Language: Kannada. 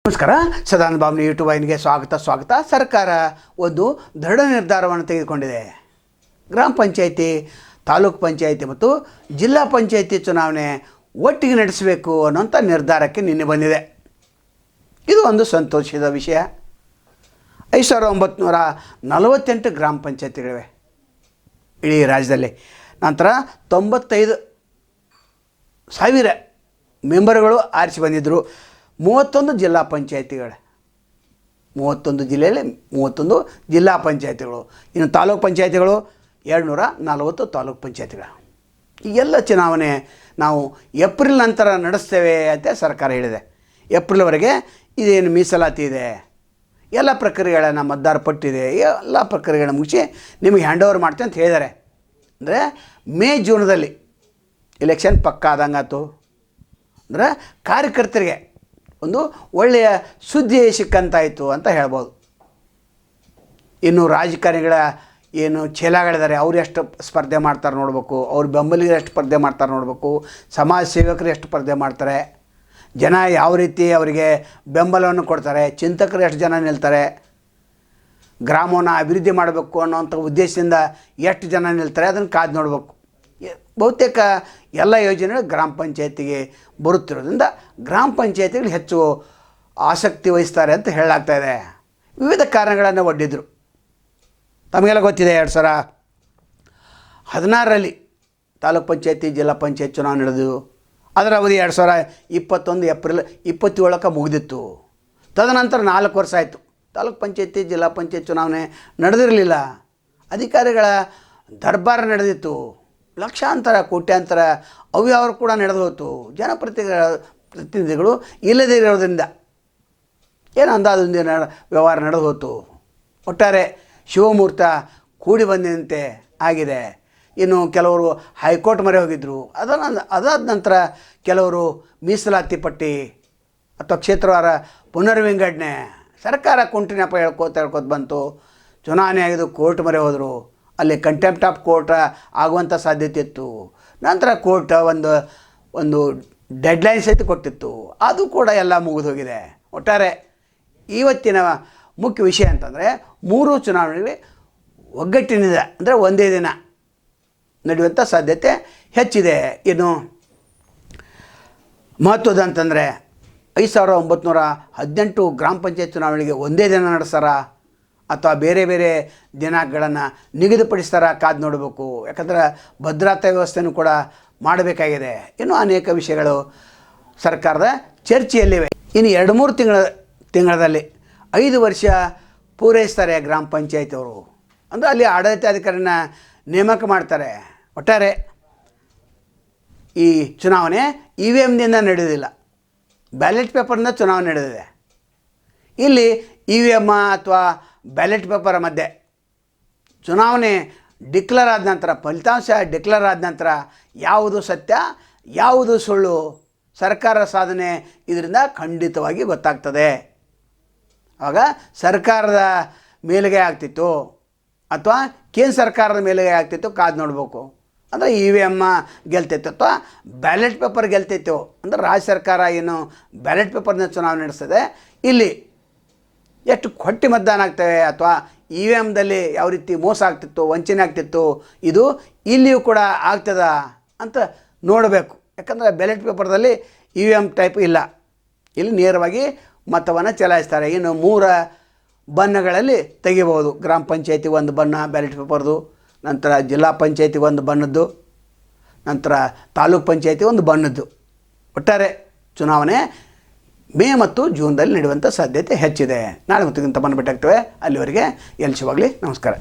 ನಮಸ್ಕಾರ. ಸದಾನಂದ ಬಾಬು ಯೂಟ್ಯೂಬ್ ವಾಹಿನಿಗೆ ಸ್ವಾಗತ. ಸರ್ಕಾರ ಒಂದು ದೃಢ ನಿರ್ಧಾರವನ್ನು ತೆಗೆದುಕೊಂಡಿದೆ. ಗ್ರಾಮ ಪಂಚಾಯಿತಿ, ತಾಲೂಕು ಪಂಚಾಯಿತಿ ಮತ್ತು ಜಿಲ್ಲಾ ಪಂಚಾಯಿತಿ ಚುನಾವಣೆ ಒಟ್ಟಿಗೆ ನಡೆಸಬೇಕು ಅನ್ನೋಂಥ ನಿರ್ಧಾರಕ್ಕೆ ನಿನ್ನೆ ಬಂದಿದೆ. ಇದು ಒಂದು ಸಂತೋಷದ ವಿಷಯ. 5948 ಗ್ರಾಮ ಪಂಚಾಯಿತಿಗಳಿವೆ ಇಡೀ ರಾಜ್ಯದಲ್ಲಿ. ನಂತರ 95,000 ಮೆಂಬರ್ಗಳು ಆರಿಸಿ ಬಂದಿದ್ದರು. 31 ಜಿಲ್ಲಾ ಪಂಚಾಯಿತಿಗಳು, 31 ಜಿಲ್ಲೆಯಲ್ಲಿ 31 ಜಿಲ್ಲಾ ಪಂಚಾಯಿತಿಗಳು. ಇನ್ನು ತಾಲೂಕು ಪಂಚಾಯಿತಿಗಳು 240 ತಾಲೂಕು ಪಂಚಾಯಿತಿಗಳು. ಈ ಎಲ್ಲ ಚುನಾವಣೆ ನಾವು ಏಪ್ರಿಲ್ ನಂತರ ನಡೆಸ್ತೇವೆ ಅಂತ ಸರ್ಕಾರ ಹೇಳಿದೆ. ಏಪ್ರಿಲ್ವರೆಗೆ ಇದೇನು ಮೀಸಲಾತಿ ಇದೆ, ಎಲ್ಲ ಪ್ರಕ್ರಿಯೆಗಳನ್ನು ಮತದಾರ ಪಟ್ಟಿದೆ, ಎಲ್ಲ ಪ್ರಕ್ರಿಯೆಗಳನ್ನ ಮುಗಿಸಿ ನಿಮಗೆ ಹ್ಯಾಂಡ್ ಓವರ್ ಮಾಡ್ತೀವಿ ಅಂತ ಹೇಳಿದ್ದಾರೆ. ಅಂದರೆ ಮೇ ಜೂನ್ದಲ್ಲಿ ಎಲೆಕ್ಷನ್ ಪಕ್ಕ ಆದಂಗಾತು. ಅಂದರೆ ಕಾರ್ಯಕರ್ತರಿಗೆ ಒಂದು ಒಳ್ಳೆಯ ಸುದ್ದಿ ಸಿಕ್ಕಂತಾಯಿತು ಅಂತ ಹೇಳ್ಬೋದು. ಇನ್ನು ರಾಜಕಾರಣಿಗಳ ಏನು ಛೇಲಾಗಳಿದ್ದಾರೆ, ಅವ್ರು ಎಷ್ಟು ಸ್ಪರ್ಧೆ ಮಾಡ್ತಾರೆ ನೋಡಬೇಕು, ಅವ್ರ ಬೆಂಬಲಿಗರು ಎಷ್ಟು ಸ್ಪರ್ಧೆ ಮಾಡ್ತಾರೆ ನೋಡಬೇಕು, ಸಮಾಜ ಸೇವಕರು ಎಷ್ಟು ಸ್ಪರ್ಧೆ ಮಾಡ್ತಾರೆ, ಜನ ಯಾವ ರೀತಿ ಅವರಿಗೆ ಬೆಂಬಲವನ್ನು ಕೊಡ್ತಾರೆ, ಚಿಂತಕರು ಎಷ್ಟು ಜನ ನಿಲ್ತಾರೆ, ಗ್ರಾಮವನ್ನು ಅಭಿವೃದ್ಧಿ ಮಾಡಬೇಕು ಅನ್ನೋಂಥ ಉದ್ದೇಶದಿಂದ ಎಷ್ಟು ಜನ ನಿಲ್ತಾರೆ, ಅದನ್ನು ಕಾದು ನೋಡಬೇಕು. ಬಹುತೇಕ ಎಲ್ಲ ಯೋಜನೆಗಳು ಗ್ರಾಮ ಪಂಚಾಯತಿಗೆ ಬರುತ್ತಿರೋದ್ರಿಂದ ಗ್ರಾಮ ಪಂಚಾಯತಿಗಳು ಹೆಚ್ಚು ಆಸಕ್ತಿ ವಹಿಸ್ತಾರೆ ಅಂತ ಹೇಳಲಾಗ್ತಾಯಿದೆ. ವಿವಿಧ ಕಾರಣಗಳನ್ನು ಒಡ್ಡಿದ್ರು. ತಮಗೆಲ್ಲ ಗೊತ್ತಿದೆ, 2016ರಲ್ಲಿ ತಾಲೂಕು ಪಂಚಾಯತಿ, ಜಿಲ್ಲಾ ಪಂಚಾಯತ್ ಚುನಾವಣೆ ನಡೆದು ಅದರ ಅವಧಿ 2021 ಏಪ್ರಿಲ್ 27ಕ್ಕೆ ಮುಗಿದಿತ್ತು. ತದನಂತರ 4 ವರ್ಷ ಆಯಿತು. ತಾಲೂಕು ಪಂಚಾಯತಿ, ಜಿಲ್ಲಾ ಪಂಚಾಯತ್ ಚುನಾವಣೆ ನಡೆದಿರಲಿಲ್ಲ. ಅಧಿಕಾರಿಗಳ ದರ್ಬಾರ ನಡೆದಿತ್ತು. ಲಕ್ಷಾಂತರ ಕೋಟ್ಯಾಂತರ ಅವ್ಯವಹಾರ ಕೂಡ ನಡೆದು ಹೋಯಿತು. ಜನಪ್ರತಿನಿಧಿಗಳು ಇಲ್ಲದೇ ಇರೋದ್ರಿಂದ ಏನು ಅಂದಾಜೊಂದಿನ ವ್ಯವಹಾರ ನಡೆದು ಹೋಯಿತು. ಒಟ್ಟಾರೆ ಶಿವಮೂರ್ತ ಕೂಡಿ ಬಂದಂತೆ ಆಗಿದೆ. ಇನ್ನು ಕೆಲವರು ಹೈಕೋರ್ಟ್ ಮೊರೆ ಹೋಗಿದ್ದರು. ಅದಾದ ನಂತರ ಕೆಲವರು ಮೀಸಲಾತಿ ಪಟ್ಟಿ ಅಥವಾ ಕ್ಷೇತ್ರವಾರ ಪುನರ್ವಿಂಗಡಣೆ, ಸರ್ಕಾರ ಕುಂಟಿನಪ್ಪ ಹೇಳ್ಕೋತ ಬಂತು. ಚುನಾವಣೆ ಆಗಿದ್ದು ಕೋರ್ಟ್ ಮೊರೆ ಹೋದರು. ಅಲ್ಲಿ ಕಂಟೆಂಪ್ಟ್ ಆಫ್ ಕೋರ್ಟ್ ಆಗುವಂಥ ಸಾಧ್ಯತೆ ಇತ್ತು. ನಂತರ ಕೋರ್ಟ್ ಒಂದು ಡೆಡ್ಲೈನ್ ಸಹಿತ ಕೊಟ್ಟಿತ್ತು. ಅದು ಕೂಡ ಎಲ್ಲ ಮುಗಿದೋಗಿದೆ. ಒಟ್ಟಾರೆ ಇವತ್ತಿನ ಮುಖ್ಯ ವಿಷಯ ಅಂತಂದರೆ 3 ಚುನಾವಣೆಗಳಿಗೆ ಒಗ್ಗಟ್ಟಿನಿಂದ, ಅಂದರೆ ಒಂದೇ ದಿನ ನಡೆಯುವಂಥ ಸಾಧ್ಯತೆ ಹೆಚ್ಚಿದೆ. ಇನ್ನು ಮಹತ್ವದಂತಂದರೆ 5918 ಗ್ರಾಮ ಪಂಚಾಯತ್ ಚುನಾವಣೆಗೆ ಒಂದೇ ದಿನ ನಡೆಸ್ತಾರ ಅಥವಾ ಬೇರೆ ಬೇರೆ ದಿನಾಂಕಗಳನ್ನು ನಿಗದಿಪಡಿಸ್ತಾರ, ಕಾದು ನೋಡಬೇಕು. ಯಾಕಂದರೆ ಭದ್ರತಾ ವ್ಯವಸ್ಥೆಯೂ ಕೂಡ ಮಾಡಬೇಕಾಗಿದೆ. ಇನ್ನೂ ಅನೇಕ ವಿಷಯಗಳು ಸರ್ಕಾರದ ಚರ್ಚೆಯಲ್ಲಿವೆ. ಇನ್ನು 2-3 ತಿಂಗಳಲ್ಲಿ 5 ವರ್ಷ ಪೂರೈಸ್ತಾರೆ ಗ್ರಾಮ ಪಂಚಾಯತಿಯವರು. ಅಂದರೆ ಅಲ್ಲಿ ಆಡಳಿತಾಧಿಕಾರಿನ ನೇಮಕ ಮಾಡ್ತಾರೆ. ಒಟ್ಟಾರೆ ಈ ಚುನಾವಣೆ EVMದಿಂದ ನಡೆಯೋದಿಲ್ಲ, ಬ್ಯಾಲೆಟ್ ಪೇಪರ್ನಿಂದ ಚುನಾವಣೆ ನಡೆದಿದೆ. ಇಲ್ಲಿ EVM ಅಥವಾ ಬ್ಯಾಲೆಟ್ ಪೇಪರ್ ಮಧ್ಯೆ ಚುನಾವಣೆ ಡಿಕ್ಲೇರ್ ಆದ ನಂತರ, ಫಲಿತಾಂಶ ಡಿಕ್ಲೇರ್ ಆದ ನಂತರ ಯಾವುದು ಸತ್ಯ ಯಾವುದು ಸುಳ್ಳು, ಸರ್ಕಾರ ಸಾಧನೆ ಇದರಿಂದ ಖಂಡಿತವಾಗಿ ಗೊತ್ತಾಗ್ತದೆ. ಆಗ ಸರ್ಕಾರದ ಮೇಲುಗೈ ಆಗ್ತಿತ್ತು ಅಥವಾ ಕೇಂದ್ರ ಸರ್ಕಾರದ ಮೇಲುಗೈ ಆಗ್ತಿತ್ತು, ಕಾದು ನೋಡಬೇಕು. ಅಂದರೆ EVM ಗೆಲ್ತಿತ್ತು ಅಥವಾ ಬ್ಯಾಲೆಟ್ ಪೇಪರ್ ಗೆಲ್ತಿತ್ತು. ಅಂದರೆ ರಾಜ್ಯ ಸರ್ಕಾರ ಏನು ಬ್ಯಾಲೆಟ್ ಪೇಪರ್ನ ಚುನಾವಣೆ ನಡೆಸ್ತದೆ, ಇಲ್ಲಿ ಎಷ್ಟು ಕೊಟ್ಟಿ ಮತದಾನ ಆಗ್ತವೆ ಅಥವಾ EVMದಲ್ಲಿ ಯಾವ ರೀತಿ ಮೋಸ ಆಗ್ತಿತ್ತು, ವಂಚನೆ ಆಗ್ತಿತ್ತು, ಇದು ಇಲ್ಲಿಯೂ ಕೂಡ ಆಗ್ತದ ಅಂತ ನೋಡಬೇಕು. ಯಾಕಂದರೆ ಬ್ಯಾಲೆಟ್ ಪೇಪರ್ದಲ್ಲಿ EVM ಟೈಪ್ ಇಲ್ಲ. ಇಲ್ಲಿ ನೇರವಾಗಿ ಮತವನ್ನು ಚಲಾಯಿಸ್ತಾರೆ. ಇನ್ನು 3 ಬಣ್ಣಗಳಲ್ಲಿ ತೆಗಿಬೋದು. ಗ್ರಾಮ ಪಂಚಾಯತಿ 1 ಬಣ್ಣ ಬ್ಯಾಲೆಟ್ ಪೇಪರ್ದು, ನಂತರ ಜಿಲ್ಲಾ ಪಂಚಾಯತಿ 1 ಬಣ್ಣದ್ದು, ನಂತರ ತಾಲೂಕು ಪಂಚಾಯತಿ 1 ಬಣ್ಣದ್ದು. ಒಟ್ಟಾರೆ ಚುನಾವಣೆ ಮೇ ಮತ್ತು ಜೂನ್ದಲ್ಲಿ ನಡೆಯುವಂಥ ಸಾಧ್ಯತೆ ಹೆಚ್ಚಿದೆ. ನಾಳೆ ಮತ್ತು ತಮ್ಮನ್ನು ಭೇಟಿಯಾಗ್ತೇವೆ. ಅಲ್ಲಿವರೆಗೆ ಎಲ್ಲಿ ಶಿವಾಗಲಿ. ನಮಸ್ಕಾರ.